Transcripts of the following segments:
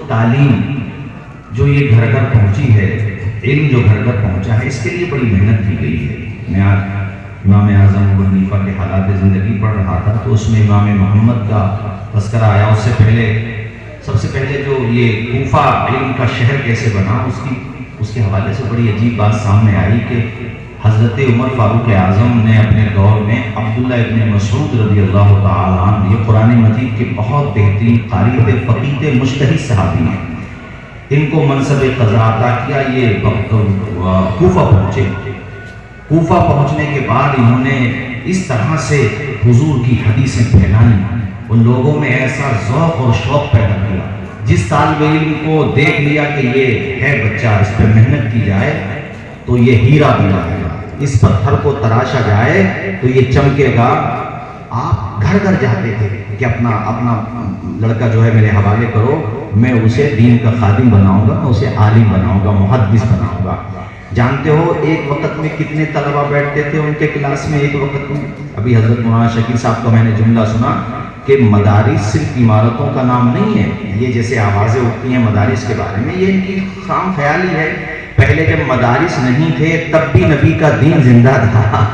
تعلیم جو یہ گھر گھر پہنچی ہے، علم جو گھر گھر پہنچا ہے، اس کے لیے بڑی محنت کی گئی ہے۔ میں آج امام اعظم ابو حنیفہ کے حالات زندگی پڑھ رہا تھا تو اس میں امام محمد کا تذکرہ آیا۔ اس سے پہلے سب سے پہلے جو یہ کوفہ علم کا شہر کیسے بنا، اس کے حوالے سے بڑی عجیب بات سامنے آئی کہ حضرت عمر فاروق اعظم نے اپنے دور میں عبداللہ ابن مسعود رضی اللہ تعالیٰ عنہ، یہ قرآن مجید کے بہت بہترین قاری تھے، فقیہ تھے، مجتہد صحابی ہیں، ان کو منصب قضا عطا کیا۔ یہ کوفہ پہنچے۔ کوفہ پہنچنے کے بعد انہوں نے اس طرح سے حضور کی حدیثیں پھیلائیں، ان لوگوں میں ایسا ذوق اور شوق پیدا کیا۔ جس طالب علم کو دیکھ لیا کہ یہ ہے بچہ، اس پہ محنت کی جائے تو یہ ہیرا بنا ہے، اس پتھر کو تراشا جائے تو یہ چمکے گا۔ آپ گھر گھر جاتے تھے کہ اپنا لڑکا جو ہے میرے حوالے کرو، میں اسے دین کا خادم بناؤں گا، میں اسے عالم بناؤں گا، محدث بناؤں گا۔ جانتے ہو ایک وقت میں کتنے طلبہ بیٹھتے تھے ان کے کلاس میں؟ ایک وقت میں ابھی حضرت مولانا شکیل صاحب کا میں نے جملہ سنا کہ مدارس صرف عمارتوں کا نام نہیں ہے۔ یہ جیسے آوازیں اٹھتی ہیں مدارس کے بارے میں، یہ ان کی خام خیالی ہے۔ پہلے جب مدارس نہیں تھے تب بھی نبی کا دین زندہ تھا۔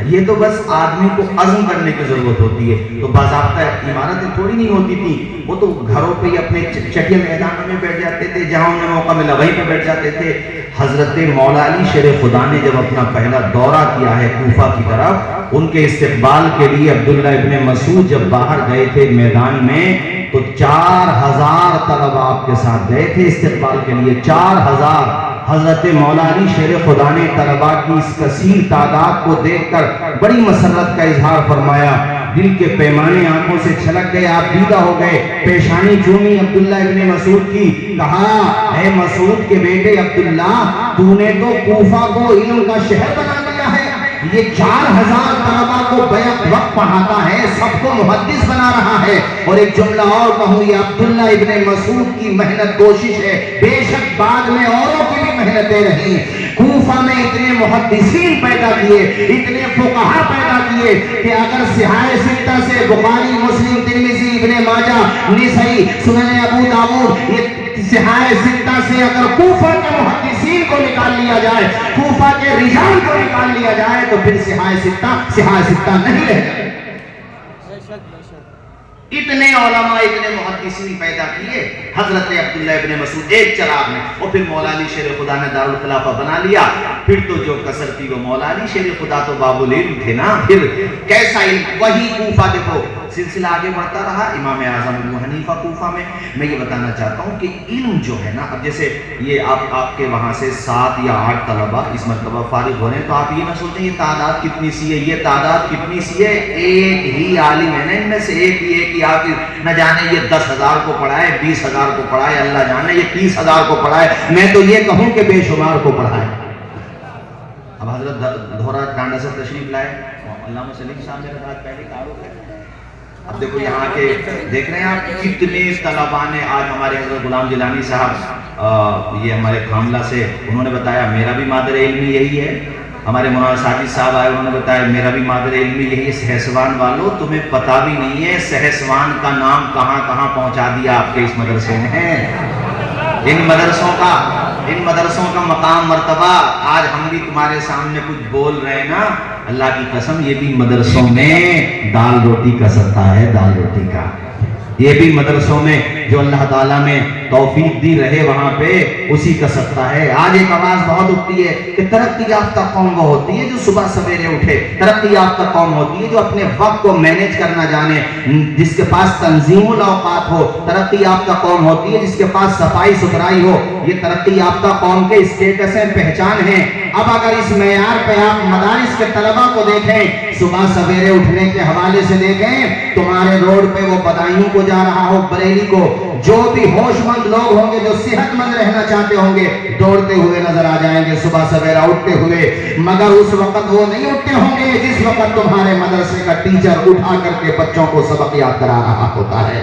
یہ تو بس آدمی کو عزم کرنے کی ضرورت ہوتی ہے۔ تو باضابطہ عمارتیں تھوڑی نہیں ہوتی تھی، وہ تو گھروں پہ ہی اپنے چٹیا میدانوں میں بیٹھ جاتے تھے، جہاں انہیں موقع ملا وہیں پہ بیٹھ جاتے تھے۔ حضرت مولا علی شیر خدا نے جب اپنا پہلا دورہ کیا ہے کوفہ کی طرف، ان کے استقبال کے لیے عبداللہ ابن مسعود جب باہر گئے تھے میدان میں تو 4000 طلبہ آپ کے ساتھ گئے تھے استقبال کے لیے، 4000۔ حضرت مولا علی شیر خدا نے طلباء کی اس کثیر تعداد کو دیکھ کر بڑی مسرت کا اظہار فرمایا، دل کے پیمانے آنکھوں سے چھلک گئے، آپ دیدہ ہو گئے، پیشانی چومی عبداللہ ابن مسعود کی، کہا اے مسعود کے بیٹے عبداللہ، تو نے تو کوفہ کو علم کا شہر بنا دیا ہے، یہ 4000 طلباء کو بیک وقت پڑھاتا ہے، سب کو محدث بنا رہا ہے۔ اور ایک جملہ اور کہوں، یہ عبداللہ ابن مسعود کی محنت کوشش ہے، بے شک بعد میں اوروں کی بھی محنتیں رہیں۔ کوفہ میں اتنے محدثین پیدا کیے، اتنے فقہا پیدا کیے کہ اگر صحاح ستہ سے بخاری، مسلم، ترمذی، ابن ماجہ، نسائی، سنن ابو داؤد، یہ صحاح ستہ سے اگر کوفہ کے محدثین کو نکال لیا جائے، کوفہ کے رجال کو نکال لیا جائے تو پھر صحاح ستہ نہیں رہ جائے۔ اتنے علماء، اتنے محدثین پیدا کیے حضرت عبداللہ ابن مسعود ایک چراغ میں، اور پھر مولا علی شیر خدا نے دارالخلافہ بنا لیا۔ پھر تو جو کسر تھی وہ مولا علی شیر خدا تو باب العلم تھے نا، پھر کیسا علم، وہی کوفہ دیکھو سلسلہ آگے بڑھتا رہا۔ امام اعظم ابو حنیفہ کوفہ میں یہ بتانا چاہتا ہوں کہ علم جو ہے نا، اب جیسے یہ آپ کے وہاں سے 7 یا 8 طلبہ اس مرتبہ فارغ ہو رہے ہیں، تو آپ یہ نہ سوچیں یہ تعداد کتنی سی ہے، یہ تعداد کتنی سی ہے، ایک ہی عالم ہے نا ان میں سے، ایک ہی حافظ، نہ جانے یہ 10,000 کو پڑھائے، 20,000 کو پڑھائے، اللہ جانے یہ 30,000 کو پڑھائے، میں تو یہ کہوں کہ بے شمار کو پڑھائے۔ اب حضرت دھورا ڈانڈا سے تشریف لائے، علامہ سلیم صاحب میرے ساتھ پہلے تعارف ہے۔ اب دیکھو یہاں کے دیکھ رہے ہیں آپ کتنے طلباء نے آج ہمارے حضرت غلام جیلانی صاحب یہ ہمارے کھاملہ سے، انہوں نے بتایا میرا بھی مادر علمی یہی ہے۔ ہمارے مولانا ساجد صاحب آئے، انہوں نے بتایا میرا بھی مادر علمی یہی ہے۔ سہسوان والوں تمہیں پتہ بھی نہیں ہے سہسوان کا نام کہاں کہاں پہنچا دیا آپ کے اس مدرسے نے۔ ان مدرسوں کا مقام مرتبہ آج ہم بھی تمہارے سامنے کچھ بول رہے ہیں نا، اللہ کی قسم یہ بھی مدرسوں میں دال روٹی کا ستا ہے، دال روٹی کا۔ یہ بھی مدرسوں میں جو اللہ تعالیٰ نے توفیق دی رہے وہاں پہ اسی کا سطح ہے۔ آج ایک آواز بہت اٹھتی ہے کہ ترقی یافتہ قوم وہ ہوتی ہے جو صبح سویرے اٹھے، ترقی یافتہ قوم ہوتی ہے جو اپنے وقت کو مینیج کرنا جانے، جس کے پاس تنظیم الاوقات ہو۔ ترقی یافتہ قوم ہوتی ہے جس کے پاس صفائی ستھرائی ہو۔ یہ ترقی یافتہ قوم کے اسٹیٹس ہیں، پہچان ہیں۔ اب اگر اس معیار پہ آپ مدارس کے طلبہ کو دیکھیں، صبح سویرے اٹھنے کے حوالے سے دیکھیں، تمہارے روڈ پہ وہ بدایوں کو جا رہا ہو، بریلی کو، جو بھی ہوش مند لوگ ہوں گے جو صحت مند رہنا چاہتے ہوں گے دوڑتے ہوئے نظر آ جائیں گے صبح سویرا اٹھتے ہوئے، مگر اس وقت وہ نہیں اٹھتے ہوں گے جس وقت تمہارے مدرسے کا ٹیچر اٹھا کر کے بچوں کو سبق یاد کرا رہا ہوتا ہے۔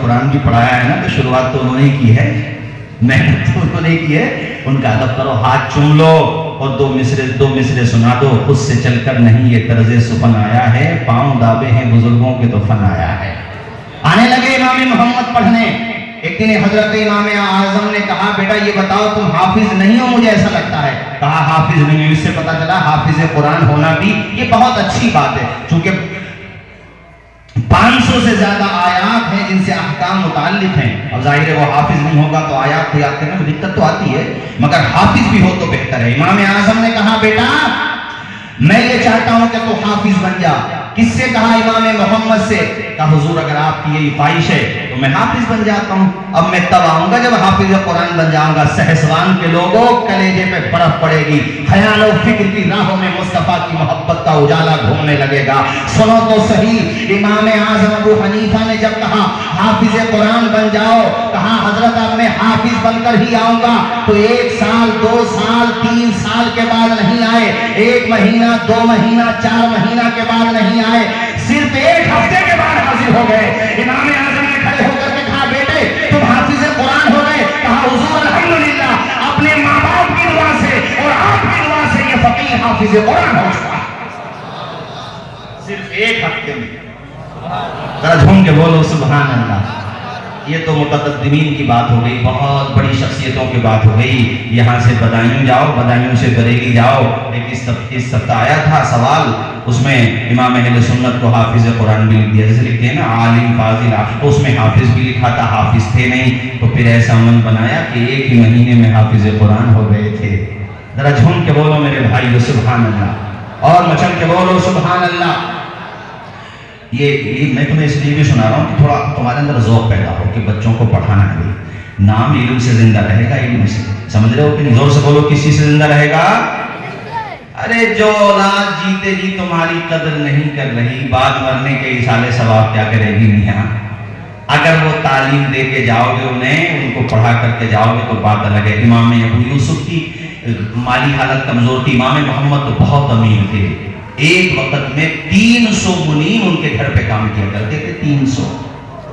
قرآن بھی پڑھایا ہے نا، تو شروعات تو انہوں نے کی ہے، محنت تو انہوں نے کی ہے، ان کا ادب کرو، ہاتھ چوم لو اور دو مصرے سنا دو. خود سے چل کر نہیں یہ طرز سخن آیا ہے، پاؤں دابے ہیں بزرگوں کے تو فن آیا ہے. آنے لگے امام محمد پڑھنے. ایک دن حضرت امام اعظم نے کہا بیٹا یہ بتاؤ تم حافظ نہیں ہو، مجھے ایسا لگتا ہے. کہا حافظ نہیں ہوں. اس سے پتا چلا حافظ قرآن ہونا بھی یہ بہت اچھی بات ہے، چونکہ 500 سے زیادہ آیات ہیں جن سے احکام متعلق ہیں. اب ظاہر ہے وہ حافظ نہیں ہوگا تو آیات کو یاد کرنے میں دقت تو آتی ہے، مگر حافظ بھی ہو تو بہتر ہے. امام اعظم نے کہا بیٹا میں یہ چاہتا ہوں کہ تو حافظ بن جا. کس سے کہا؟ امام محمد سے. کہا حضور اگر آپ کی یہی خواہش ہے تو میں حافظ بن جاتا ہوں. اب میں تب آؤں گا جب حافظ قرآن بن جاؤں گا. سہسوان کے لوگوں کلیجے پہ برف پڑے گی، خیال و فکر کی راہوں میں مصطفیٰ کی محبت کا اجالا گھومنے لگے گا. سنو تو صحیح، امام اعظم ابو حنیفہ نے جب کہا حافظ قرآن بن جاؤ، کہا حضرت اب میں حافظ بن کر ہی آؤں گا تو 1 سال 2 سال 3 سال کے بعد نہیں آئے، 1 مہینہ 2 مہینہ 4 مہینہ کے بعد نہیں آئے، صرف 1 ہفتے کے بعد حاضر ہو گئے. امام اعظم نے کھڑے ہو کر کے کہا بیٹے تم حافظ قرآن ہو گئے. کہا حضور الحمدللہ اپنے ماں باپ کی دعا سے اور آپ کی دعا سے یہ فقیر حافظ قرآن ہو چکا صرف 1 ہفتے میں. ذرا جھوم کے بولو سبحان اللہ. یہ تو متقدمین کی بات ہو گئی، بہت بڑی شخصیتوں کی بات ہو گئی. یہاں سے بدایوں جاؤ، بدایوں سے بریلی جاؤ. ایک اس سفتا آیا تھا سوال، اس میں امام اہل سنت کو حافظ قرآن بھی لکھ دیا. جیسے لکھتے ہیں نا عالم فاضل، تو اس میں حافظ بھی لکھا تھا، حافظ تھے نہیں. تو پھر ایسا من بنایا کہ 1 ہی مہینے میں حافظ قرآن ہو گئے تھے. ذرا جھوم کے بولو میرے بھائی سبحان اللہ، اور مچل کے بولو سبحان اللہ. یہ میں تمہیں اس لیے بھی سنا رہا ہوں کہ تھوڑا تمہارے اندر ذوق پیدا ہو کہ بچوں کو پڑھانا ہے. نام علم سے زندہ رہے گا، علم سے. سمجھ رہے ہو کہ نہیں؟ زور سے بولو کس چیز سے زندہ رہے گا؟ ارے جو اولاد جیتے جی تمہاری قدر نہیں کر رہی، بعد مرنے کے ایصال ثواب کیا کرے گی میاں؟ اگر وہ تعلیم دے کے جاؤ گے انہیں، ان کو پڑھا کر کے جاؤ گے تو بات الگ ہے. امام ابو یوسف کی مالی حالت کمزور تھی، امام محمد تو بہت امیر تھے. ایک وقت میں 300 منیم ان کے گھر پہ کام کیا کرتے تھے، 300.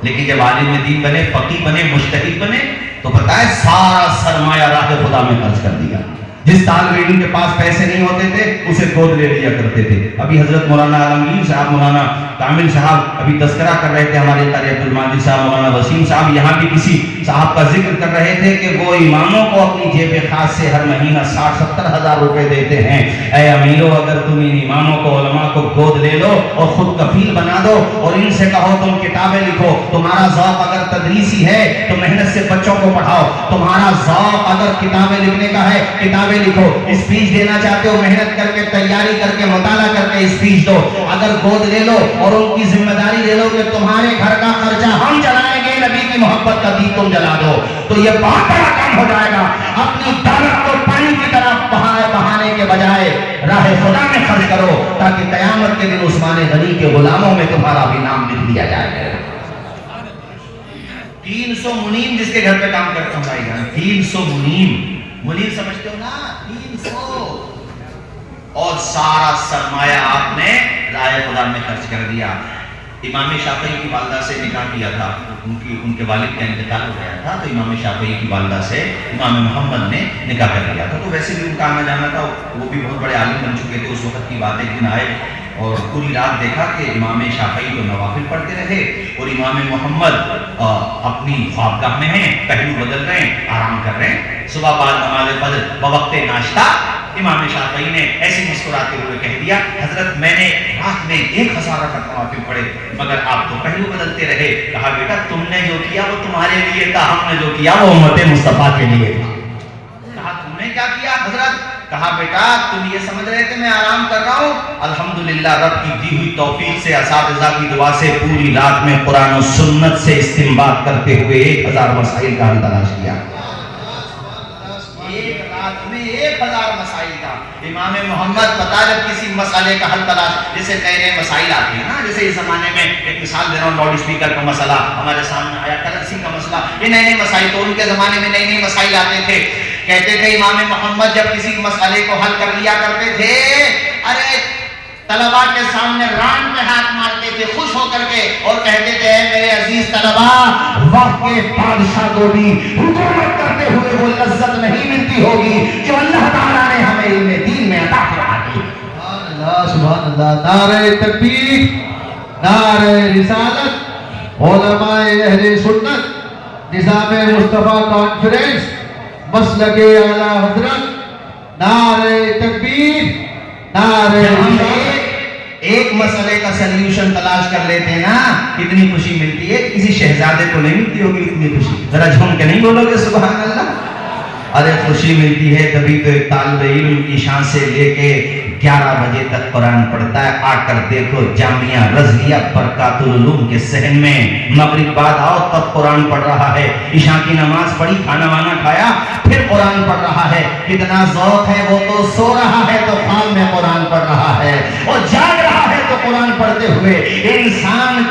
لیکن جب عالم دین بنے، فقیہ بنے، مجتہد بنے تو پتہ ہے سارا سرمایہ راہ خدا میں خرچ کر دیا. جس طالب علم کے پاس پیسے نہیں ہوتے تھے اسے گود لے لیا کرتے تھے. ابھی حضرت مولانا عالمگیر صاحب، مولانا کامل صاحب ابھی تذکرہ کر رہے تھے، ہمارے قاری عبدالماجد صاحب، مولانا وسیم صاحب یہاں بھی کسی صاحب کا ذکر کر رہے تھے کہ وہ اماموں کو اپنی جیب خاص سے ہر مہینہ 60-70 ہزار روپے دیتے ہیں. اے امیرو اگر تم ان اماموں کو، علماء کو گود لے لو اور خود کفیل بنا دو اور ان سے کہو تم کتابیں لکھو. تمہارا ذوق اگر تدریسی ہے تو محنت سے بچوں کو پڑھاؤ. تمہارا ذوق اگر کتابیں لکھنے کا ہے کتابیں لکھو. اسپیچ دینا چاہتے ہو محنت کر کے، تیاری کر کے، مطالعہ کر کے اسپیچ دو. اگر گود لے لو اور ان کی ذمہ داری لے لو کہ تمہارے گھر کا خرچہ ہم چلائیں گے، نبی کی محبت کا دیپ تم جلا دو، تو یہ بہت بڑا کام ہو جائے گا. اپنی دولت کو پانی کی طرح بہانے کے بجائے راہ خدا میں خرچ کرو تاکہ قیامت کے دن عثمان غنی کے غلاموں میں تمہارا بھی نام لکھ دیا جائے گا. 300 منیم جس کے گھر پہ کام کرتا ہوں بھائی جان، 300 منیم سمجھتے ہو نا، 300. اور سارا سرمایہ آپ نے راہ خدا میں خرچ کر دیا. امام شافعی کی والدہ سے نکاح کیا تھا، ان کے والد کا انتقال ہو گیا تھا، تو امام شافعی کی والدہ سے امام محمد نے نکاح کر لیا تھا. تو ویسے بھی ان کا آنا جانا تھا، وہ بھی بہت بڑے عالم بن چکے تھے. اس وقت کی بات ایک دن آئے اور پوری رات دیکھا کہ امام شافعی تو نوافل پڑھتے رہے اور امام محمد اپنی خوابگاہ میں ہیں، پہلو بدل رہے ہیں، آرام کر رہے ہیں. صبح بعد نماز فجر بوقت ناشتہ امام شافعی نے ایسے مسکراتے ہوئے کہہ دیا حضرت میں نے رات میں 1000 رکعت نوافل پڑھے مگر آپ تو پہلو بدلتے رہے. کہا بیٹا تم نے جو کیا وہ تمہارے لیے تھا، ہم نے جو کیا وہ امت مصطفیٰ کے لیے تھا. کہا تم نے کیا کیا حضرت؟ کہا بیٹا تم یہ سمجھ رہے تھے میں آرام کر رہا ہوں، الحمدللہ رب کی دی ہوئی توفیق سے، اساتذہ کی دعا سے پوری رات میں قرآن و سنت سے استنباط کرتے ہوئے 1000 مسائل کا حل تلاش کیا. ایک رات میں 1000 مسائل کا. امام محمد پتا جب کسی مسئلے کا حل تلاش، جیسے نئے نئے مسائل آتے ہیں نا، جیسے اس زمانے میں ایک مثال دے رہا ہوں، لاؤڈ اسپیکر کا مسئلہ ہمارے سامنے آیا، کرنسی کا مسئلہ، یہ نئے نئے مسائل. تو ان کے زمانے میں نئے نئے مسائل آتے تھے. کہتے تھے امام محمد جب کسی مسئلے کو حل کر لیا کرتے تھے، ارے طلباء کے سامنے ران پہ ہاتھ مارتے تھے خوش ہو کر کے اور کہتے تھے اے میرے عزیز طلباء وقت کے بادشاہ کو بھی حکومت کرتے ہوئے وہ لذت نہیں ملتی ہوگی جو اللہ تعالیٰ نے ہمیں علم دین میں عطا فرما دی. سبحان اللہ. نعرہ تکبیر، نعرہ رسالت، علماء اہل سنت، نظام مصطفیٰ کانفرنس، مسلک اعلیٰ حضرت، نعرہ تکبیر، نعرہ رسالت. ایک مسئلے کا سلیوشن تلاش کر لیتے ہیں نا کتنی خوشی ملتی ہے. کسی شہزادے کو نہیں ملتی ہوگی اتنی خوشی. ذرا جھوم کے نہیں بولو گے سبحان اللہ؟ ارے خوشی ملتی ہے تبھی تو ایک طالب علم کی شان سے لے کے 11 بجے تک قرآن پڑھتا ہے. آ کر دیکھو جامعہ رضویہ برکات العلوم کے صحن میں مغرب بعد آؤ تب قرآن پڑھ رہا ہے. عشاء کی نماز پڑھی، کھانا وانا کھایا، پھر قرآن پڑھ رہا ہے. کتنا ذوق ہے. وہ تو سو رہا ہے تو خواب میں قرآن پڑھ رہا ہے، اور جاگ رہا ہے تو قرآن پڑھتے ہوئے. انسان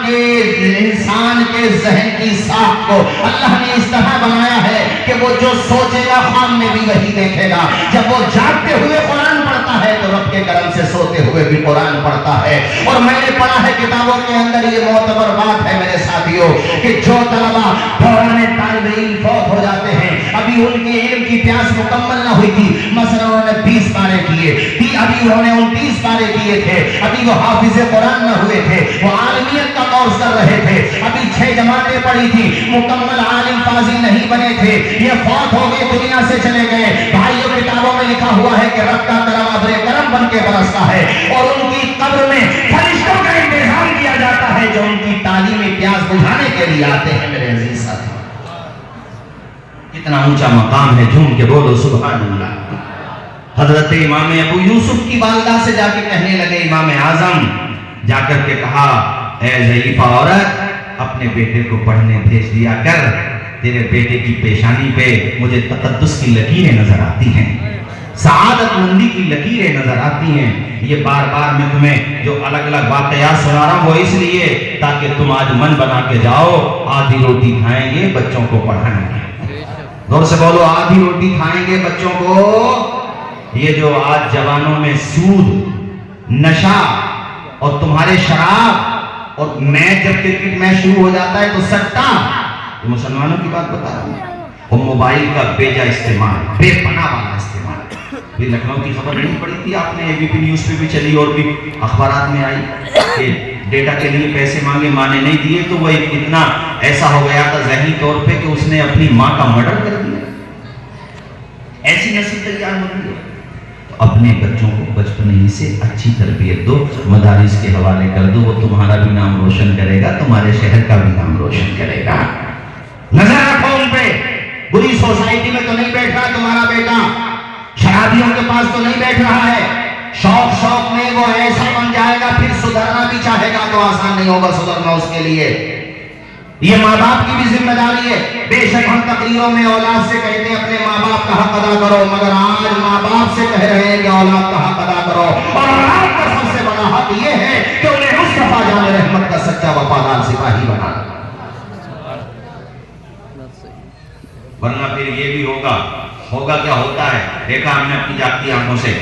کے ذہن کی ساخت کو اللہ نے اس طرح بنایا ہے کہ وہ جو سوچے گا خواب میں بھی وہی دیکھے گا. جب وہ جاگتے ہوئے قرآن پڑھتا ہے تو رب کے کرم سے سوتے ہوئے بھی قرآن پڑھتا ہے. اور میں نے پڑھا ہے کتابوں کے اندر یہ معتبر بات ہے میرے ساتھیوں کہ جو طلباء دوران طالب علم فوت ہو جاتے ہیں، ابھی ان کے علم کی پیاس مکمل نہ ہوئی تھی، مثلا انہوں نے 20 پارے کیے، ابھی انہوں نے 29 پارے کیے تھے، ابھی وہ حافظ قرآن نہ ہوئے تھے، وہ عالمیت کا کورس کر رہے تھے، ابھی 6 جماعتیں پڑھی تھی، مکمل عالم فاضل نہیں بنے تھے، یہ فوت ہو گئے، دنیا سے چلے گئے. بھائیوں کتابوں میں لکھا ہوا ہے کہ رب کا کرم ابر کرم بن کے برستا ہے، اور ان کی قبر میں فرشتوں کا انتظام کیا جاتا ہے جو ان کی تعلیمی پیاس بجھانے کے لیے آتے ہیں. میرے عزیز ساتھی کتنا اونچا مقام ہے. جھوم کے بولو سبحان اللہ. حضرت امام ابو یوسف کی والدہ سے جا کے کہنے لگے امام اعظم، جا کر کے کہا اے ضعیفہ عورت اپنے بیٹے کو پڑھنے بھیج دیا کر، تیرے بیٹے کی پیشانی پہ مجھے تقدس کی لکیریں نظر آتی ہیں، سعادت مندی کی لکیریں نظر آتی ہیں. یہ بار بار میں تمہیں جو الگ الگ واقعات سنا رہا ہوں وہ اس لیے تاکہ تم آج من بنا کے جاؤ آدھی روٹی کھائیں گے بچوں کو پڑھائیں گے. غور سے بولو آدھی روٹی کھائیں گے بچوں کو. یہ جو آج جوانوں میں سود، نشہ اور تمہارے شراب اور میچ، جب کرکٹ میچ شروع ہو جاتا ہے تو سٹا، یہ مسلمانوں کی بات بتا رہا ہوں، اور موبائل کا بیجا استعمال، بے پناہ والا استعمال. یہ لکھنؤ کی خبر نہیں پڑی تھی آپ نے؟ اے بی پی نیوز پہ بھی چلی اور بھی اخبارات میں آئی کہ ڈیٹا کے لیے پیسے مانگے، ماں نے نہیں دیے تو وہ اتنا ایسا ہو گیا تھا ذہنی طور پہ کہ اس نے اپنی ماں کا مرڈر کر دیا. ایسی نسل تیار ہو رہی ہے. اپنے بچوں کو بچپن ہی سے اچھی تربیت دو، مدارس کے حوالے کر دو، وہ تمہارا بھی نام روشن کرے گا، تمہارے شہر کا بھی نام روشن کرے گا. نظر رکھو ان پہ. بری سوسائٹی میں تو نہیں بیٹھ رہا تمہارا بیٹا، شرابیوں کے پاس تو نہیں بیٹھ رہا ہے. شوق میں وہ ایسا بن جائے گا پھر سدھرنا بھی چاہے گا تو آسان نہیں ہوگا سدھرنا اس کے لیے. یہ ماں باپ کی بھی ذمہ داری ہے. بے شک ہم تقریروں میں اولاد سے کہتے ہیں اپنے ماں باپ کا حق ادا کرو، مگر آج ماں باپ سے کہہ رہے ہیں کہ اولاد کا حق ادا کرو. اور اولاد کا سب سے بڑا حق یہ ہے کہ انہیں مصطفیٰ جان رحمت کا سچا وفادار سپاہی بنا. ورنہ پھر یہ بھی ہوگا کیا ہوتا ہے. دیکھا ہم نے اپنی جاگتی آنکھوں سے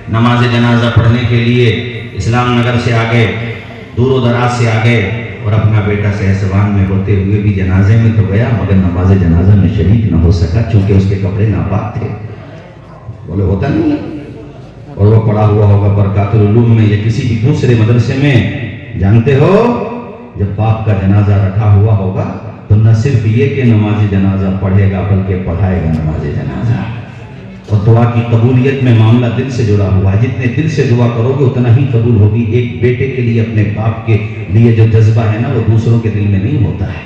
نماز جنازہ پڑھنے کے لیے اسلام نگر سے آگے، دور و دراز سے آگے، اور اپنا بیٹا سہسوان میں ہوتے ہوئے بھی جنازے میں تو گیا مگر نماز جنازہ میں شریک نہ ہو سکا چونکہ اس کے کپڑے ناپاک تھے. بولے ہوتا نہیں ہے. اور وہ پڑھا ہوا ہوگا برکات العلوم میں یا کسی بھی دوسرے مدرسے میں. جانتے ہو جب باپ کا جنازہ رکھا ہوا ہوگا تو نہ صرف یہ کہ نماز جنازہ پڑھے گا بلکہ پڑھائے گا نماز جنازہ. اور دعا کی قبولیت میں معاملہ دل سے جڑا ہوا ہے. جتنے دل سے دعا کرو گے اتنا ہی قبول ہوگی. ایک بیٹے کے لیے اپنے باپ کے لیے جو جذبہ ہے نا وہ دوسروں کے دل میں نہیں ہوتا ہے.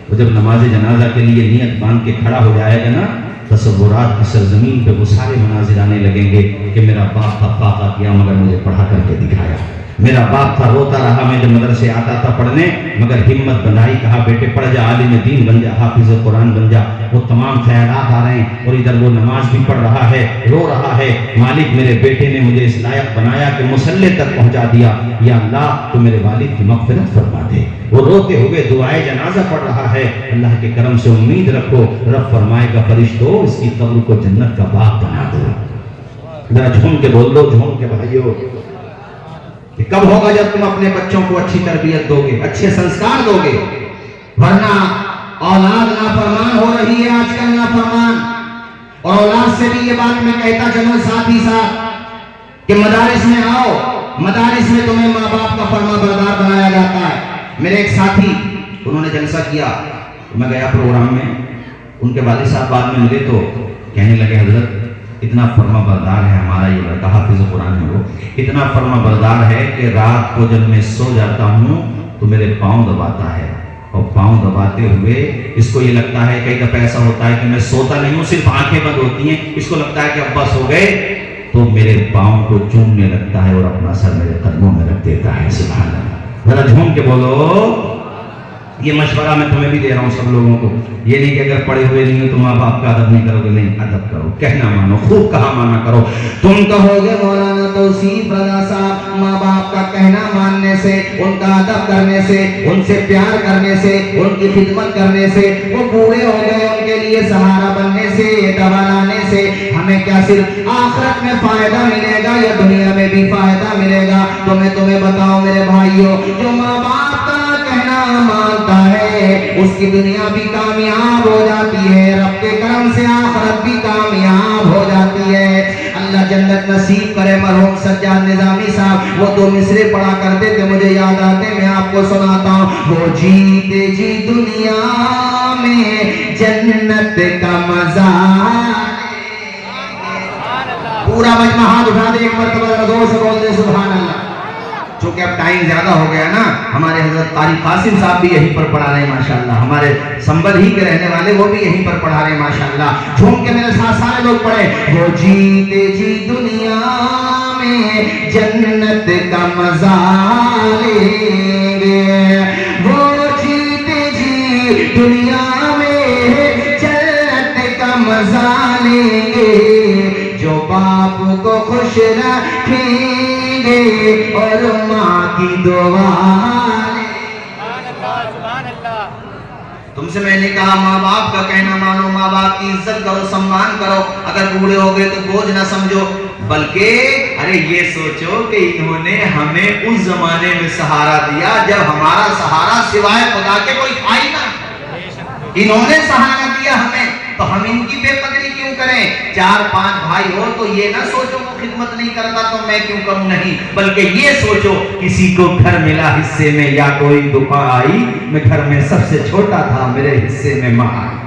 وہ جب نماز جنازہ کے لیے نیت باندھ کے کھڑا ہو جائے گا نا تصورات کی سرزمین پہ وہ سارے مناظر آنے لگیں گے کہ میرا باپ تھا فاقہ کیا مگر مجھے پڑھا کر کے دکھایا. میرا باپ تھا روتا رہا میں جب مدرسے آتا تھا پڑھنے مگر ہمت بندھائی، کہا بیٹے پڑھ جا، عالم دین بن جا، حافظ قرآن بن جا. وہ تمام خیالات آ رہے ہیں اور ادھر وہ نماز بھی پڑھ رہا ہے، رو رہا ہے. مالک میرے بیٹے نے مجھے اس لائق بنایا کہ مصلی تک پہنچا دیا، یا اللہ تو میرے والد کی مغفرت فرما دے. وہ روتے ہوئے دعائے جنازہ پڑھ رہا ہے. اللہ کے کرم سے امید رکھو رب فرمائے گا فرشتو اس کی قبر کو جنت کا باغ بنا دو. ذرا جھوم کے بول دو، جھوم کے بھائیو. کہ کب ہوگا جب تم اپنے بچوں کو اچھی تربیت دو گے, اچھے سنسکار دو گے. ورنہ اولاد نافرمان ہو رہی ہے آج کل, نافرمان. اور اولاد سے بھی یہ بات میں کہتا چلوں ساتھ ہی ساتھ کہ مدارس میں آؤ, مدارس میں تمہیں ماں باپ کا فرما بردار بنایا جاتا ہے. میرے ایک ساتھی انہوں نے جلسہ کیا, میں گیا پروگرام میں, ان کے والد صاحب بعد میں ملے تو کہنے لگے حضرت اتنا فرما بردار ہے ہمارا یہ لڑکا, حافظ قرآن ہے وہ, اتنا فرما بردار ہے کہ رات کو جب میں سو جاتا ہوں تو میرے پاؤں دباتا ہے, اور پاؤں دباتے ہوئے اس کو یہ لگتا ہے, کئی دفعہ ایسا ہوتا ہے کہ میں سوتا نہیں ہوں, صرف آنکھیں بند ہوتی ہیں, اس کو لگتا ہے کہ ابا سو گئے تو میرے پاؤں کو چومنے لگتا ہے اور اپنا سر میرے قدموں میں رکھ دیتا ہے. سبحان اللہ. ذرا جھوم کے بولو. یہ مشورہ میں تمہیں بھی دے رہا ہوں سب لوگوں کو, یہ نہیں کہ اگر پڑھے ہوئے نہیں ہو تو ماں باپ کا ادب نہیں کرو گے, نہیں, ادب کرو, کہنا مانو, خوب کہا مانا کرو. تم کہو گے مولانا توصیف رضا صاحب ماں باپ کا کہنا ماننے سے, ان کا ادب کرنے سے, ان سے پیار کرنے سے, ان کی خدمت کرنے سے, وہ بوڑھے ہو گئے ان کے لیے سہارا بننے سے, دوا لانے سے ہمیں کیا صرف آخرت میں فائدہ ملے گا یا دنیا میں بھی فائدہ ملے گا؟ تو میں تمہیں بتاؤں میرے بھائیوں, جو ماں باپ کا کہنا مانتا ہے اس کی دنیا بھی کامیاب ہو جاتی ہے, رب کے کرم سے آخرت بھی کامیاب ہو جاتی ہے. اللہ جنت نصیب کرے. مرحوم سجاد نظامی صاحب وہ دو مصرے پڑھا کرتے تھے, مجھے یاد آتے, میں آپ کو سناتا ہوں. وہ جیتے جی دنیا میں جنت کا مزہ, پورا مجمع ہاتھ اٹھا دے ایک مرتبہ زور سے بول دے سبحان اللہ. چونکہ اب ٹائم زیادہ ہو گیا نا, ہمارے حضرت قاری قاسم صاحب بھی یہیں پر پڑھا رہے ہیں ماشاءاللہ, ہمارے سنبل ہی کے رہنے والے وہ بھی یہیں پر پڑھا رہے ہیں ماشاءاللہ. جھوم کے میرے ساتھ سارے لوگ پڑھے. وہ جیتے جی دنیا میں جنت کا مزہ لیں گے, وہ جیتے جی دنیا میں جنت کا مزہ لیں گے, جو باپ کو خوش رکھیں اور ماں کی دعا. تم سے میں نے کہا ماں باپ کا کہنا مانو, ماں باپ کی عزت کرو, سمان کرو. اگر بوڑھے ہو گئے تو بوجھ نہ سمجھو, بلکہ ارے یہ سوچو کہ انہوں نے ہمیں اس زمانے میں سہارا دیا جب ہمارا سہارا سوائے خدا کے کوئی تھا ہی نہ. انہوں نے سہارا دیا ہمیں, تو ہم ان کی بے قدری کیوں کریں؟ 4-5 بھائی ہو تو یہ نہ سوچو وہ خدمت نہیں کرتا تو میں کیوں کروں, نہیں, بلکہ یہ سوچو کسی کو گھر ملا حصے میں یا کوئی دفعہ آئی, میں گھر میں سب سے چھوٹا تھا, میرے حصے میں ماں آئی.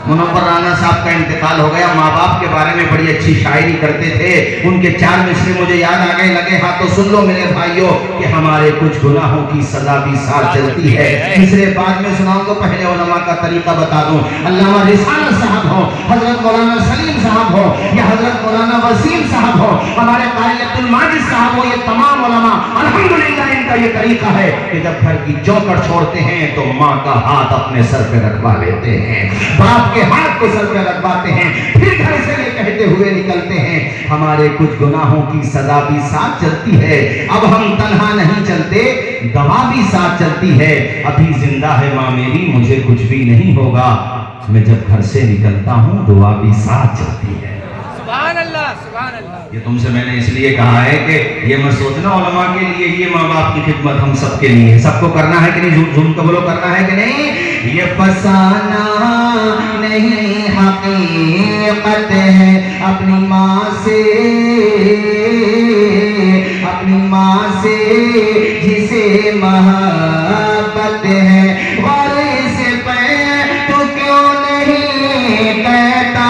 منور رانا صاحب کا انتقال ہو گیا, ماں باپ کے بارے میں بڑی اچھی شاعری کرتے تھے, ان کے 4 مصرے مجھے یاد آ گئے. لگے ہاں تو سن لو میرے بھائیوں کہ ہمارے کچھ گناہوں کی سزا بھی ساتھ چلتی ہے. مصرے بعد میں سناؤں تو پہلے علماء کا طریقہ بتا دوں. علامہ رسالت صاحب ہو, حضرت مولانا سلیم صاحب ہو, یا حضرت مولانا وسیم صاحب ہو, ہمارے قاری عبد الماجد صاحب ہو, یہ تمام علماء الحمدللہ ان کا یہ طریقہ ہے کہ جب گھر کی چوکٹ چھوڑتے ہیں تو ماں کا ہاتھ اپنے سر پہ رکھوا لیتے ہیں, باپ کے ہاتھ کو سر پہ رکھواتے ہیں, پھر گھر سے یہ کہتے ہوئے نکلتے ہیں ہمارے کچھ گناہوں کی سزا بھی ساتھ چلتی ہے. اب ہم تنہا نہیں چلتے, گواہ بھی ساتھ چلتی ہے. ابھی زندہ ہے ماں میری, مجھے کچھ بھی نہیں ہوگا, میں جب گھر سے نکلتا ہوں دعا بھی ساتھ چلتی ہے. سبحان اللہ, سبحان اللہ. یہ تم سے میں نے اس لیے کہا ہے کہ یہ مت سوچنا علماء کے لیے یہ ماں باپ کی خدمت ہم سب کے لیے, سب کو کرنا ہے کہ نہیں, جھوم کے بولو کرنا ہے کہ نہیں. یہ فسانہ نہیں حقیقت ہے اپنی ماں سے, اپنی ماں سے جسے محبت ہے, اور اسے پہ تو کیوں نہیں کہتا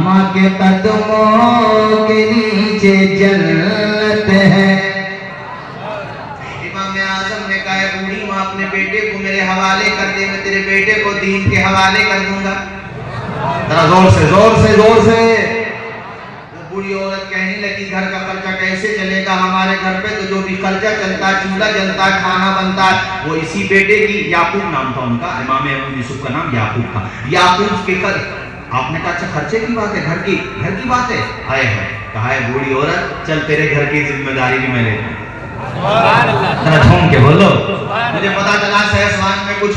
ماں کے قدموں کے نیچے جنت ہے. امام اعظم نے کہا بوڑھی ماں اپنے بیٹے کو میرے حوالے کر دے, میں تیرے بیٹے کو دین کے حوالے کر دوں گا. ذرا زور سے زور سے زور سے. وہ بوڑھی عورت کہنے لگی گھر کا خرچہ کیسے چلے گا, ہمارے گھر پہ تو جو بھی خرچہ چلتا ہے, چولہا جلتا ہے, کھانا بنتا ہے, وہ اسی بیٹے کی, یعقوب نام تھا ان کا, امام ابو یوسف کا نام یعقوب تھا, یعقوب کے گھر. آپ نے کہا اچھا خرچے کی بات ہے, گھر کی بات ہے, آئے ہیں کہا ہے بوڑھی عورت چل تیرے گھر کی ذمہ داری بھی میں لیتا ہوں. ذرا جھوم کے بولو. مجھے پتا چلا سہسوان میں کچھ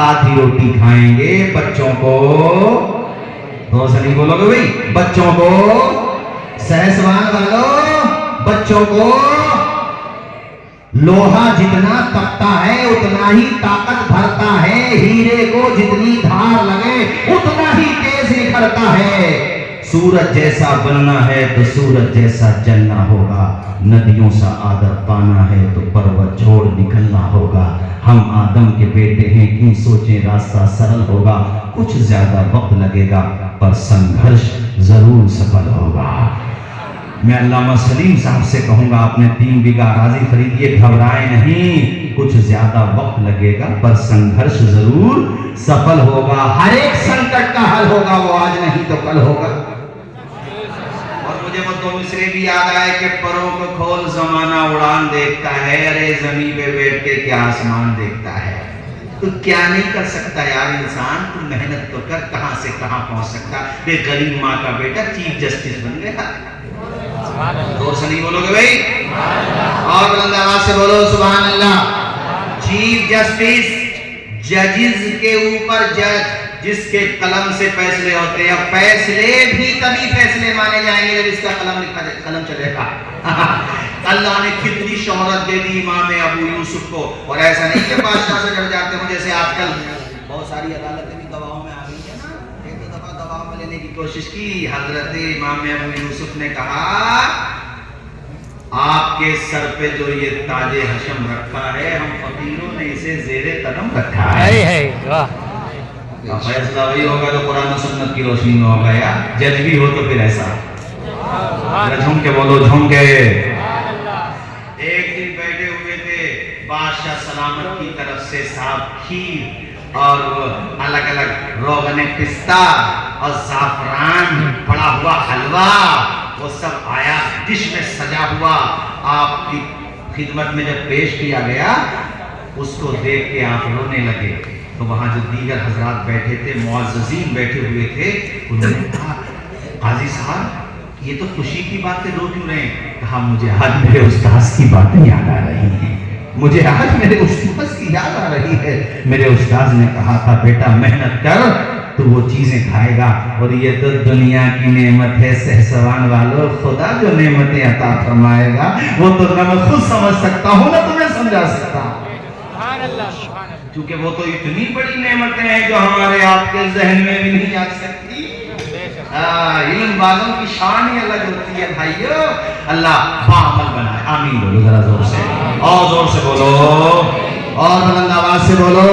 آدھی روٹی کھائیں گے بچوں کو، دو سے نہیں بولو گے بھائی، بچوں کو، سہسوان والوں بچوں کو لوہا جتنا تپتا ہے اتنا ہی طاقت بھرتا ہے، ہیرے کو جتنی دھار لگے اتنا ہی تیز نکھرتا ہے، سورج جیسا بننا ہے تو سورج جیسا جلنا ہوگا، ندیوں سا عادت پانا ہے تو پروت چھوڑ نکلنا ہوگا، ہم آدم کے بیٹے ہیں کیوں سوچیں راستہ سرل ہوگا، کچھ زیادہ وقت لگے گا پر سنگھرش ضرور سفل ہوگا۔ میں علامہ سلیم صاحب سے کہوں گا اپنے 3 بیگھہ اراضی خریدیے، گھبرائیں نہیں، کچھ زیادہ وقت لگے گا پر سنگھرش ضرور سفل ہوگا، ہر ایک سنکٹ کا حل ہوگا، وہ آج نہیں تو کل ہوگا۔ اور مجھے وہ 2 مصرے بھی یاد آئے کہ پروں کو کھول زمانہ اڑان دیکھتا ہے، ارے زمین پہ بیٹھ کے کیا آسمان دیکھتا ہے، تو کیا نہیں کر سکتا یار انسان، تو محنت تو کر، کہاں سے کہاں پہنچ سکتا، بے غریب ماں کا بیٹا چیف جسٹس بن گیا، دور سے نہیں بولو گے بھائی، اور بلند آواز سے بولو سبحان اللہ۔ چیف جسٹس، ججز کے اوپر جج، جس کے قلم سے فیصلے ہوتے ہیں، فیصلے بھی تبھی فیصلے مانے جائیں گے جب اس کا قلم چلے گا۔ اللہ نے کتنی شہرت دے دی امام ابو یوسف کو، اور ایسا نہیں کہ بادشاہ سے ڈر جاتے ہوں، جیسے آج کل بہت ساری عدالتیں بھی گواہوں میں آ گئی ہیں نا، ایک دو دفعہ گواہ میں لینے کی کوشش کی، حضرت امام ابو یوسف نے کہا آپ کے سر پہ جو یہ تاج حشم رکھا ہے، ہم فقیروں نے اسے زیر قدم رکھا ہے، فیصلہ وہی ہوگا جو قرآن و سنت کی روشنی میں ہوگا، یا جج بھی ہو تو پھر ایسا جھوم کے بولو، جھوم کے۔ ایک دن بیٹھے ہوئے تھے، بادشاہ سلامت کی طرف سے صاحب کھیر اور الگ الگ روغن پستہ اور زعفران پڑا ہوا حلوہ، وہ سب آیا ڈش میں سجا ہوا، آپ کی خدمت میں جب پیش کیا گیا، اس کو دیکھ کے آپ رونے لگے، تو وہاں جو دیگر حضرات بیٹھے تھے، معززین بیٹھے ہوئے تھے، انہوں نے کہا قاضی صاحب یہ تو خوشی کی باتیں رو کیوں رہے ہیں؟ کہا مجھے آج میرے استاذ کی باتیں یاد آ رہی ہیں، مجھے آج میرے استاذ کی یاد آ رہی ہے، میرے استاذ نے کہا تھا بیٹا محنت کر تو وہ چیزیں کھائے گا، اور یہ تو دنیا کی نعمت ہے، سہسوان والوں خدا جو نعمتیں عطا فرمائے گا وہ تو نہ میں خود سمجھ سکتا ہوں نہ تمہیں سمجھا سکتا ہوں، کیونکہ وہ تو اتنی بڑی نعمتیں ہیں جو ہمارے آپ کے ذہن میں بھی نہیں آ سکتی۔ علم والوں کی شان ہی الگ ہوتی ہے بھائیو، اللہ باعمل بنائے، آمین بولو ذرا زور سے، اور زور سے بولو، اور بلند آواز سے بولو۔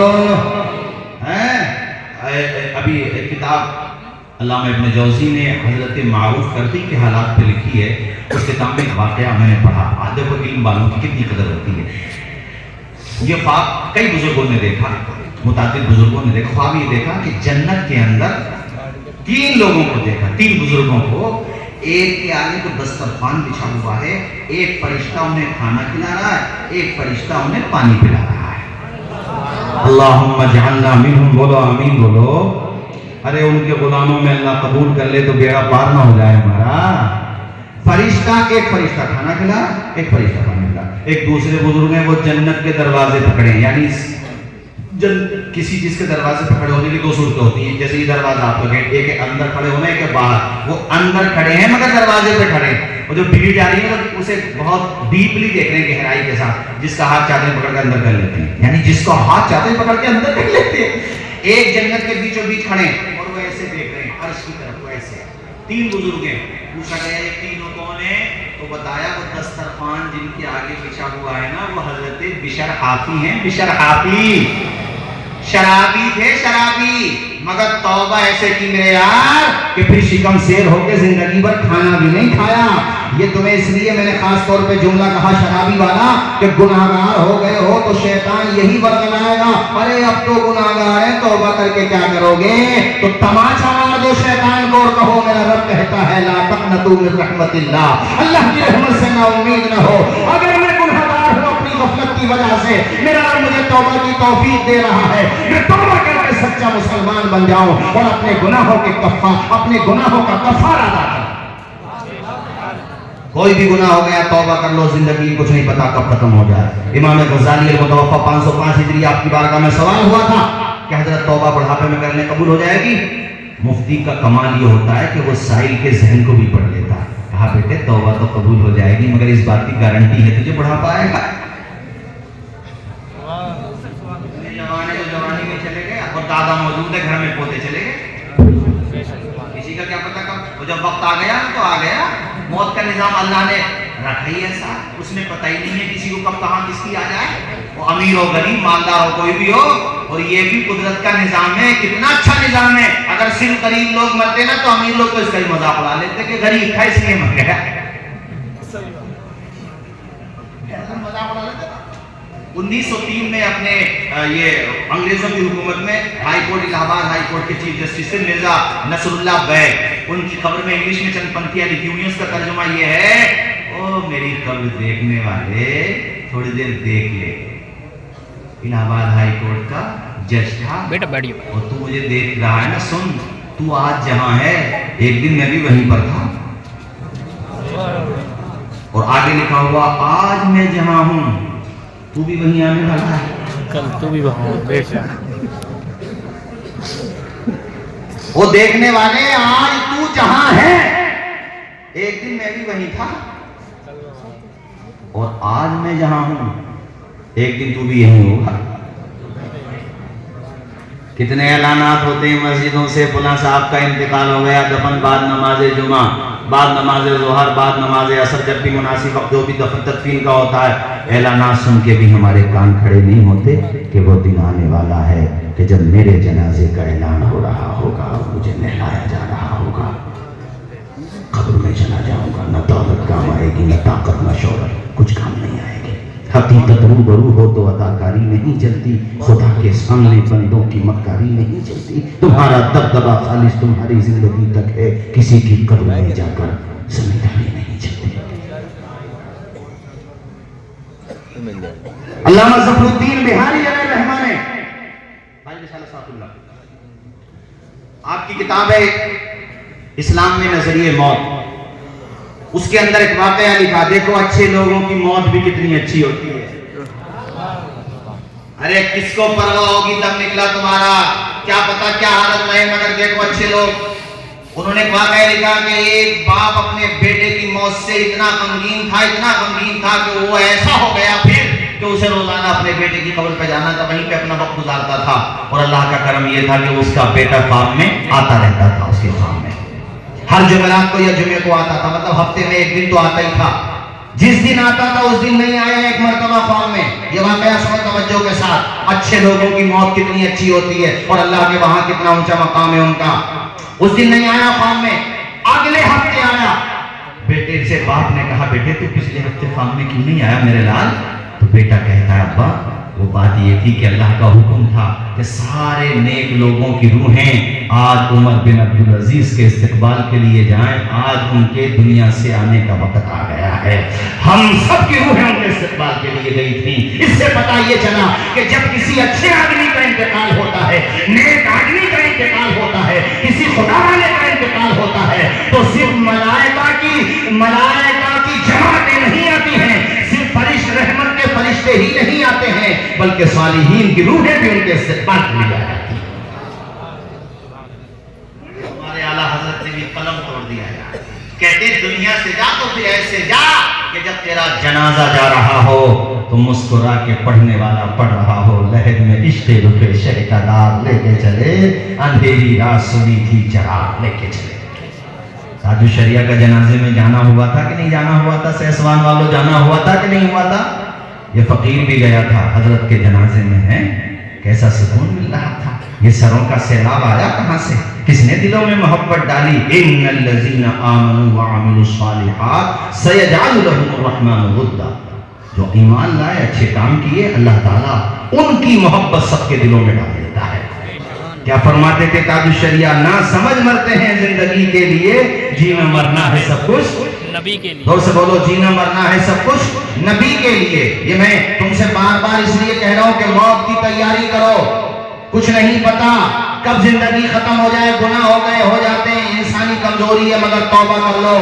ابھی ایک کتاب علامہ ابن جوزی نے حضرت معروف کرتی کے حالات پہ لکھی ہے، اس کتاب میں ایک واقعہ میں نے پڑھا، آدھے کو علم والوں کی کتنی قدر ہوتی ہے۔ یہ خواب کئی بزرگوں نے دیکھا، متعدد بزرگوں نے دیکھا، خواب یہ دیکھا کہ جنت کے اندر 3 لوگوں کو دیکھا، 3 بزرگوں کو، ایک کے آگے تو دسترخوان بچھا ہوا ہے، ایک فرشتہ انہیں کھانا کھلا رہا ہے، ایک فرشتہ انہیں پانی پلا رہا ہے۔ اللہم اجعلنا منہم، بولو آمین بولو۔ ارے ان کے غلاموں میں اللہ قبول کر لے تو بیڑا پار نہ ہو جائے ہمارا۔ فرشتہ، ایک فرشتہ کھانا کھلا، ایک فرشتہ پانی پلا۔ ایک دوسرے بزرگ ہیں وہ جنت کے دروازے پکڑے ہیں، یعنی کسی چیز کے دروازے پکڑے ہونے کی 2 صورتیں ہوتی ہیں، جیسے یہ دروازہ آپ کا گیٹ، ایک اندر کھڑے ہونے ایک باہر، وہ اندر کھڑے ہیں مگر دروازے پہ کھڑے ہیں، اور جو بھیڑ جا رہی ہے اسے بہت ڈیپلی دیکھ رہے ہیں، گہرائی کے ساتھ، جس کا ہاتھ چاہتے ہیں پکڑ کے اندر کر لیتے ہیں، یعنی جس کو ہاتھ چاہتے ہیں پکڑ کے اندر کر لیتے ہیں۔ ایک جنت کے بیچوں بیچ کھڑے ہیں اور وہ ایسے دیکھ رہے ہیں عرش کی طرف، وہ ایسے 3 بزرگ ہیں۔ پوچھا گیا یہ تینوں کون ہیں؟ تو بتایا وہ دسترخوان جن کے آگے بچھا ہوا ہے نا، وہ حضرت بشر حافی ہیں، بشر حافی، شرابی تھے، شرابی، مگر توبہ ایسے کی میرے یار کہ پھر شکم سیر ہو کے زندگی بھر کھانا بھی نہیں کھایا۔ یہ تمہیں اس لیے میں نے خاص طور پہ جملہ کہا شرابی والا کہ گناہگار ہو گئے ہو تو شیطان یہی ورد لائے گا، ارے اب تو گناہگار ہیں، توبہ کر کے کیا کرو گے؟ تو تماچا مار دو شیطان کو اور کہو میرا رب کہتا ہے لا تقنطوا من رحمت اللہ، اللہ کی رحمت سے نا امید نہ ہو۔ اگر میں گناہگار ہوں اپنی غفلت کی وجہ سے، میرا رب مجھے توبہ کی توفیق دے رہا ہے، میں توبہ کر کے سچا مسلمان بن جاؤں اور اپنے گناہوں کا کفارہ ادا کروں۔ کوئی بھی گناہ ہو گیا توبہ کر لو, زندگی کچھ نہیں پتا کب ختم ہو جائے. امام غزالی المتوفی 505 ہجری آپ کی بارگاہ میں سوال ہوا تھا کہ حضرت توبہ بڑھاپے میں کرنے قبول ہو جائے گی؟ مفتی کا کمال یہ ہوتا ہے کہ وہ سائل کے ذہن کو بھی پڑھ لیتا ہے. کہا بیٹے توبہ تو قبول ہو جائے گی مگر اس بات کی گارنٹی ہے تجھے بڑھاپا آئے گا؟ جوانی میں چلے گئے اور دادا موجود ہے گھر میں پوتے چلے گئے, کسی کا کیا پتا کب, وہ جب وقت آ گیا تو آ گیا. موت کا نظام اللہ نے رکھا ہی ایسا, اس میں پتہ ہی نہیں ہے کسی کو کب کہاں کس کی آ جائے. وہ امیر ہو غریب مالدار ہو کوئی بھی ہو, اور یہ بھی قدرت کا نظام ہے. کتنا اچھا نظام ہے. اگر صرف غریب لوگ مرتے نا تو امیر لوگ تو اس کا ہی مذاق اڑا لیتے کہ غریب تھا اس لیے مر گیا. مذاق اڑا لیتے. 1903 میں اپنے یہ انگریزوں کی حکومت میں ہائی کورٹ الہ آباد ہائی کورٹ کے چیف جسٹس سے مرزا نصر اللہ بیگ, ان کی خبر میں انگلش میں چند پنکتیاں لکھی ہوئی ہیں. اس کا ترجمہ یہ ہے, او میری خبر دیکھنے والے تھوڑی دیر دیکھ لے. الہ آباد ہائی کورٹ کا جج تھا بیٹا بیٹھیے, اور تو مجھے دیکھ رہا ہے نا, سن تو آج جہاں ہے ایک دن میں بھی وہیں پر تھا. اور آگے لکھا ہوا آج میں جہاں ہوں تو بھی وہیں آنے والا ہے. کل تو بھی وہاں بیٹھا. وہ دیکھنے والے آج تو جہاں ہے ایک دن میں بھی وہیں تھا, اور آج میں جہاں ہوں ایک دن تو بھی یہیں ہوگا. کتنے اعلانات ہوتے ہیں مسجدوں سے, فلاں صاحب کا انتقال ہو گیا, دفن بعد نماز جمعہ, بعد نماز ظہر, بعد نماز عصر, جب بھی مناسب وقت جو بھی دفن تدفین کا ہوتا ہے. اعلانات سن کے بھی ہمارے کان کھڑے نہیں ہوتے کہ وہ دن آنے والا ہے کہ جب میرے جنازے کا اعلان ہو رہا ہوگا, مجھے نہلایا جا رہا ہوگا, قبر میں چلا جاؤں گا. نہ دولت کام آئے گی, نہ طاقت, نہ شہرت, کچھ کام نہیں آئے گی. حقیقت روبرو ہو تو اداکاری نہیں چلتی, خدا کے سامنے بندوں کی مکاری نہیں چلتی. تمہارا دبدبا خالص تمہاری زندگی تک ہے, کسی کی قبر میں جا کر سمجھداری نہیں چلتی. علامہ ظفر الدین بہاری علیہ رحمہ نے آپ کی کتاب ہے اسلام میں نظریہ موت, اس کے اندر ایک واقعہ لکھا. دیکھو اچھے لوگوں کی موت بھی کتنی اچھی ہوتی ہے. ارے کس کو پرواہ ہوگی تب نکلا تمہارا, کیا پتا کیا حالت رہے, مگر دیکھو اچھے لوگ. انہوں نے ایک واقعہ لکھا کہ ایک باپ اپنے بیٹے کی موت سے اتنا غمگین تھا کہ وہ ایسا ہو گیا پھر کہ اسے روزانہ اپنے بیٹے کی قبر پہ جانا تھا, وہیں پہ اپنا وقت گزارتا تھا. اور اللہ کا کرم یہ تھا کہ اس کا بیٹا خواب میں آتا رہتا تھا, اس کے خواب میں ہر جمعرات کو یا جمعے کو آتا تھا, مطلب ہفتے میں ایک دن تو آتا ہی تھا. جس دن آتا تھا اس دن نہیں آیا ایک مرتبہ خواب میں. یہ واقعہ سنو توجہ کے ساتھ. اچھے لوگوں کی موت کتنی اچھی ہوتی ہے اور اللہ کے وہاں کتنا اونچا مقام ہے ان کا. اس دن نہیں آیا خواب میں, اگلے ہفتے آیا. بیٹے سے باپ نے کہا, بیٹے تو پچھلے ہفتے خواب میں کیوں نہیں آیا میرے لال؟ تو بیٹا کہتا ہے, ابا وہ بات یہ تھی کہ اللہ کا حکم تھا کہ سارے نیک لوگوں کی روحیں آج عمر بن عبدالعزیز کے استقبال کے لیے جائیں. آج ان کے دنیا سے آنے کا وقت آ گیا ہے. ہم سب کی روحیں ان کے استقبال کے لیے گئی تھیں. اس سے پتہ یہ چلا کہ جب کسی اچھے آدمی کا انتقال ہوتا ہے, نیک آدمی کا انتقال ہوتا ہے, کسی خدا والے کا انتقال ہوتا ہے, تو صرف ملائکہ کی جماعتیں نہیں آتی ہیں, صرف رحمت کے فرشتے ہی نہیں آتے ہیں, بلکہ صالحین کی روحیں بھی ان کے استقبال کے لیے آتی ہیں. ہمارے اعلیٰ حضرت نے بھی قلم توڑ دیا ہے, کہتے دنیا سے جا تو پھر ایسے جا کہ جب تیرا جنازہ جا رہا ہو تو مسکرا کے پڑھنے والا پڑھ رہا ہو. لہر میں عشق رخ شہ کا دار لے کے چلے, اندھیری رات سنی تھی چراغ لے کے چلے. تاج الشریعہ کا جنازے میں جانا ہوا تھا کہ نہیں جانا ہوا تھا؟ سہسوان والوں جانا ہوا تھا کہ نہیں ہوا تھا؟ یہ فقیر بھی گیا تھا حضرت کے جنازے میں. ہے کیسا سکون مل رہا تھا. یہ سروں کا سیلاب آیا کہاں سے؟ کس نے دلوں میں محبت ڈالی؟ ان الذین آمنوا وعملوا الصالحات سیجعل لهم الرحمن ودا. جو ایمان لائے, اچھے کام کیے, اللہ تعالیٰ ان کی محبت سب کے دلوں میں ڈال دیتا ہے. کیا فرماتے تھے تاج الشریعہ؟ نہ سمجھ مرتے ہیں زندگی کے لیے, جینا مرنا ہے سب کچھ نبی کے لیے. دور سے بولو, جینا مرنا ہے سب کچھ نبی کے لیے. یہ میں تم سے بار بار اس لیے کہہ رہا ہوں کہ موت کی تیاری کرو. کچھ نہیں پتا کب زندگی ختم ہو جائے. گناہ ہو گئے ہو جاتے ہیں, انسانی کمزوری ہے, مگر توبہ کر لو.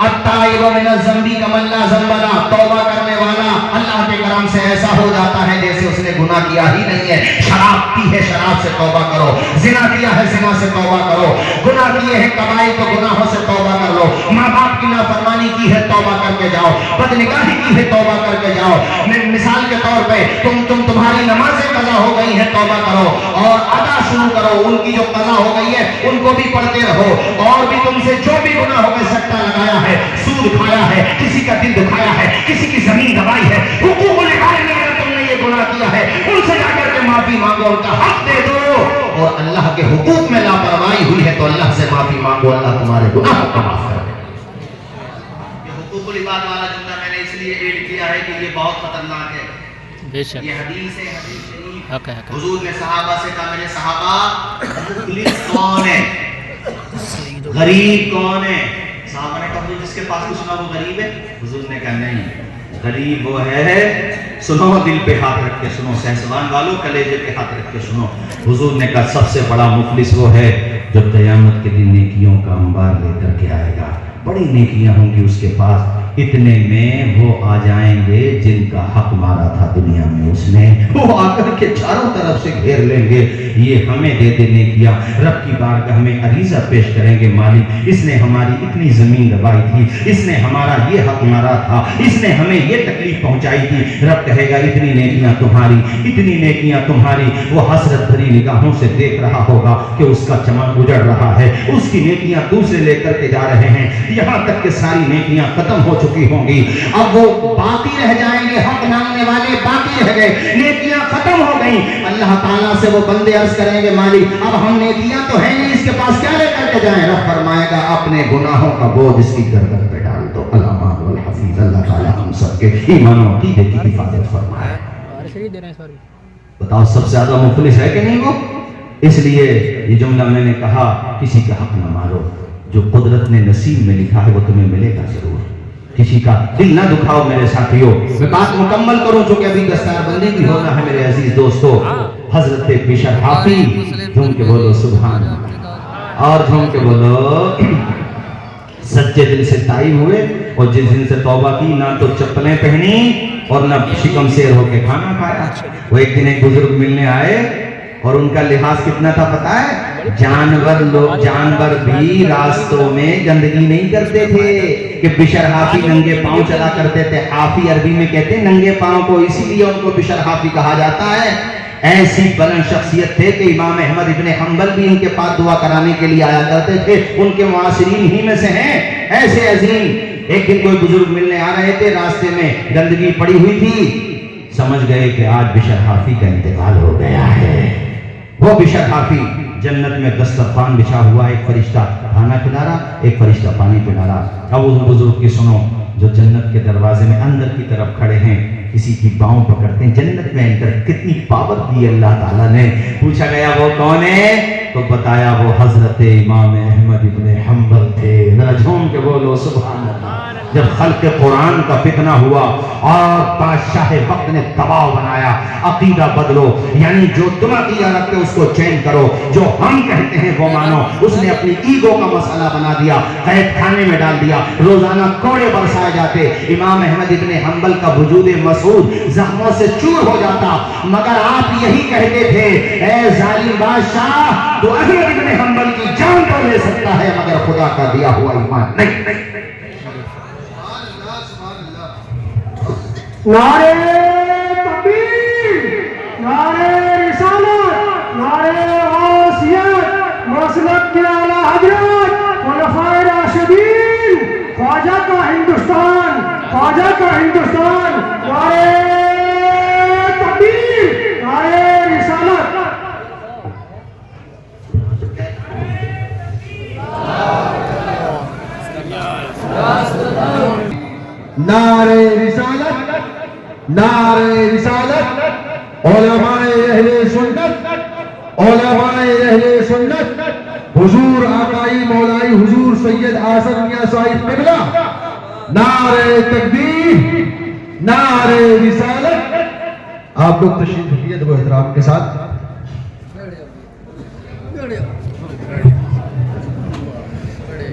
التائب من الذنب کمن لا ذنب لہ، توبہ کرنے والا اللہ کے کرم سے ایسا ہو جاتا ہے جیسے اس نے گناہ کیا ہی نہیں ہے۔ شراب پی ہے شراب سے توبہ کرو، زنا کیا ہے زنا سے توبہ کرو، گناہ کیے ہیں کبائر تو گناہوں سے توبہ کر لو، ماں باپ کی نافرمانی کی ہے توبہ کر کے جاؤ، بدنگاہی کی ہے توبہ کر کے جاؤ۔ مثال کے طور پہ تمہاری نمازیں قضا ہو گئی ہیں، توبہ کرو اور ادا شروع کرو، ان کی جو قضا ہو گئی ہے ان کو بھی پڑھتے رہو، اور بھی تم سے جو بھی گناہ ہو گئے، سٹا لگایا ہے، سود کھایا ہے، کسی کا دل دکھایا ہے، کسی کی زمین دبائی ہے، حقوق العباد میں اگر تم نے یہ گناہ کیا ہے، ان سے جا کر کے معافی مانگو، ان کا حق دے دو، اور اللہ کے حقوق میں لاپرواہی ہوئی ہے تو اللہ سے معافی مانگو، اللہ تمہارے گناہوں کو معاف کر دے۔ یہ حقوق العباد والا جملہ میں نے اس لیے ایڈ کیا ہے کہ یہ بہت خطرناک ہے۔ بے شک یہ حدیث ہے، حدیث شریف، حق ہے، حق ہے۔ حضور نے صحابہ سے کہا میرے صحابہ مفلس کون ہے، غریب کون ہے؟ صحابہ نے کہا جس کے پاس کچھ نہ وہ غریب ہے؟ حضور نے کہا نہیں، غریب وہ ہے، سنو دل پہ ہاتھ رکھ کے سنو، سہسوان والوں کلیجے پہ ہاتھ رکھ کے سنو، حضور نے کہا سب سے بڑا مفلس وہ ہے جو قیامت کے دن نیکیوں کا انبار لے کر کے آئے گا، بڑی نیکیاں ہوں گی اس کے پاس، اتنے میں وہ آ جائیں گے جن کا حق مارا تھا دنیا میں اس نے، وہ آ کر کے چاروں طرف سے گھیر لیں گے، یہ ہمیں دے دینے کیا، رب کی بارگاہ میں عریضہ پیش کریں گے، مالک اس نے ہماری اتنی زمین دبائی تھی، اس نے ہمارا یہ حق مارا تھا، اس نے ہمیں یہ تکلیف پہنچائی تھی، رب کہے گا اتنی نیکیاں تمہاری، اتنی نیکیاں تمہاری، وہ حسرت بھری نگاہوں سے دیکھ رہا ہوگا کہ اس کا چمن اجڑ رہا ہے، اس کی نیکیاں دوسرے لے کر کے جا رہے ہیں، یہاں تک کہ ساری نیکیاں ختم ہو چکی ہوں گی، اب وہ باقی رہ جائیں گے، حق مانگنے والے باقی رہ گئے، نیکیاں ختم ہو گئیں، اللہ تعالیٰ سے وہ بندے عرض کریں گے مالک اب ہم نیکیاں تو ہیں نہیں، اس کے پاس کیا لے کر کے جائیں؟ رب فرمائے گا اپنے گناہوں کا بوجھ اس کی گردن پہ ڈال دو۔ علامہ والحفیظ، اللہ تعالیٰ ہم سب کے ایمان و عقیدے کی حفاظت فرمائے۔ بتاؤ سب سے زیادہ مفلس ہے کہ نہیں وہ؟ اس لیے یہ جملہ میں نے کہا کسی کا حق نہ مارو، جو قدرت نے نصیب میں لکھا ہے وہ تمہیں ملے گا ضرور، کسی کا دل نہ دکھاؤ میرے ساتھیوں۔ میں بات مکمل کروں چونکہ ابھی دستار بندی بھی ہونا ہے میرے عزیز دوستو۔ حضرت بشر حافی، جھوم کے بولو سبحان اللہ، اور جھوم کے بولو سچے دل سے تائب ہوئے، اور جس دن سے توبہ کی نہ تو چپلیں پہنی اور نہ شکم سیر ہو کے کھانا کھایا۔ وہ ایک دن ایک بزرگ ملنے آئے اور ان کا لحاظ کتنا تھا پتہ ہے؟ جانور بھی راستوں میں گندگی نہیں کرتے تھے کہ بشر حافی ننگے پاؤں چلا کرتے تھے۔ حافی عربی میں کہتے ہیں ننگے پاؤں کو، اسی لیے ان کو بشر حافی کہا جاتا ہے۔ ایسی بلند شخصیت تھے کہ امام احمد ابن حنبل بھی ان کے پاس دعا کرانے کے لیے آیا کرتے تھے، ان کے معاصرین ہی میں سے ہیں ایسے عظیم۔ ایک دن کوئی بزرگ ملنے آ رہے تھے، راستے میں گندگی پڑی ہوئی تھی، سمجھ گئے کہ آج بشر حافی کا انتقال ہو گیا ہے۔ وہ بشر حافی جنت میں دسترخوان بچھا ہوا، ایک فرشتہ کھانا کھلا رہا، ایک فرشتہ پانی پلا رہا۔ اب اس بزرگ کی سنو جو جنت کے دروازے میں اندر کی طرف کھڑے ہیں، کسی کی پاؤں پکڑتے ہیں، جنت میں انٹر، کتنی پاور دی اللہ تعالیٰ نے۔ پوچھا گیا وہ کون ہے تو بتایا وہ حضرت امام احمد ابن حنبل تھے۔ ذرا جھوم کے بولو سبحان اللہ۔ جب خلق قرآن کا فتنہ ہوا اور بادشاہ وقت نے دباؤ بنایا، عقیدہ بدلو، یعنی جو تم عقیدہ رکھتے اس کو چینج کرو، جو ہم کہتے ہیں وہ مانو، اس نے اپنی ایگو کا مسئلہ بنا دیا، قید خانے میں ڈال دیا، روزانہ کوڑے برسائے جاتے، امام احمد ابن حنبل کا وجود مسعود زخموں سے چور ہو جاتا، مگر آپ یہی کہتے تھے اے ظالم بادشاہ تو احمد ابن حنبل کی جان تو لے سکتا ہے مگر خدا کا دیا ہوا ایمان نہیں۔ نعرے تکبیر، نعرے رسالت، نعرے غوثیت، مسلک کے اعلیٰ حضرت خلفائے راشدین، خواجہ کا ہندوستان، خواجہ کا ہندوستان، نعرے تکبیر، نعرے رسالت۔ نعرہ رسالت، نعرہ رسالت، علماء اہل سنت، علماء اہل سنت، حضور آقائی مولائی حضور سید آصف میاں صاحب قبلہ، نعرہ تکبیر، نعرہ رسالت۔ آپ لوگ تشریف رکھیے ادب و احترام کے ساتھ۔